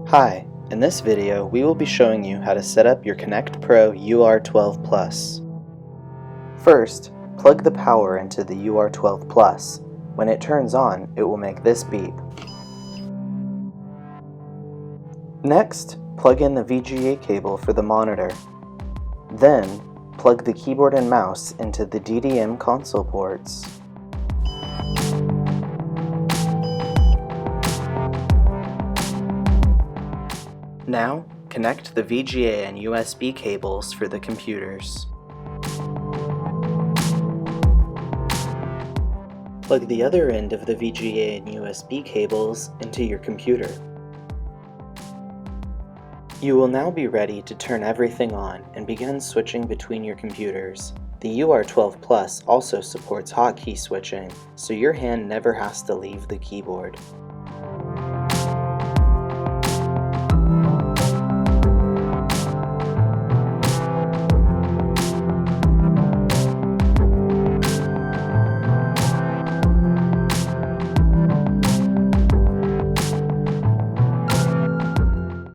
Hi, in this video we will be showing you how to set up your ConnectPRO UR-12 Plus. First, plug the power into the UR-12 Plus. When it turns on, it will make this beep. Next, plug in the VGA cable for the monitor. Then, plug the keyboard and mouse into the DDM console ports. Now, connect the VGA and USB cables for the computers. Plug the other end of the VGA and USB cables into your computer. You will now be ready to turn everything on and begin switching between your computers. The UR-12 Plus also supports hotkey switching, so your hand never has to leave the keyboard.